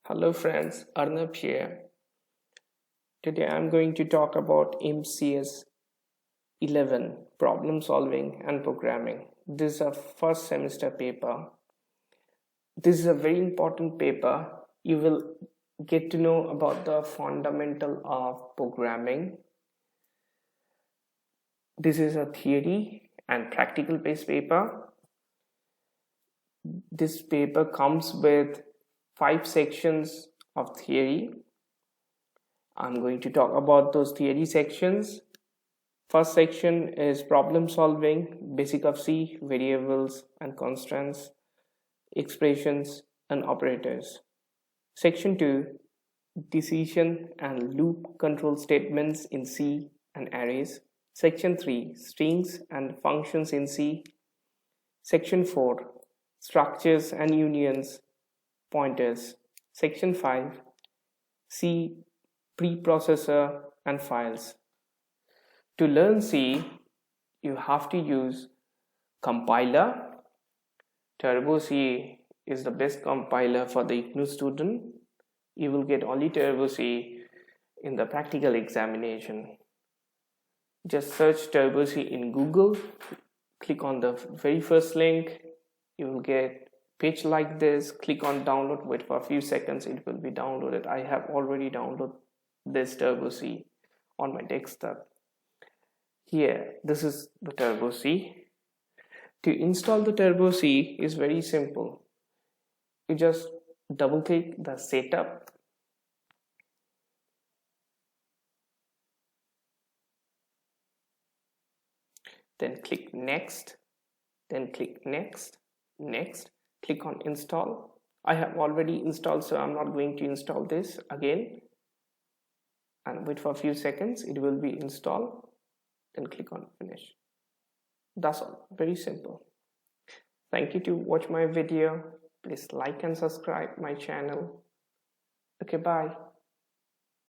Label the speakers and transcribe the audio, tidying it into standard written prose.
Speaker 1: Hello friends, Arnab here. Today I'm going to talk about Mcs011 problem solving and programming. This is a first semester paper. This is a very important paper. You will get to know about the fundamental of programming. This is a theory and practical based paper. This paper comes with 5 sections of theory. I'm going to talk about those theory sections. First section is problem solving, basic of C, variables and constants, expressions and operators. Section 2, decision and loop control statements in C and arrays. Section 3, strings and functions in C. Section 4, structures and unions, pointers. Section 5, C preprocessor and files. To learn C, you have to use compiler. Turbo C is the best compiler for the Ignou student. You will get only Turbo C in the practical examination. Just search Turbo C in Google, click on the very first link, you will get page like this, click on download, wait for a few seconds, it will be downloaded. I have already downloaded this Turbo C on my desktop. Here, this is the Turbo C. To install the Turbo C is very simple. You just double click the setup. Then click next. Then click next. Next. Click on install. I have already installed, so I'm not going to install this again. And wait for a few seconds, it will be installed. Then click on finish. That's all, very simple. Thank you to watch my video. Please like and subscribe my channel. Okay, bye.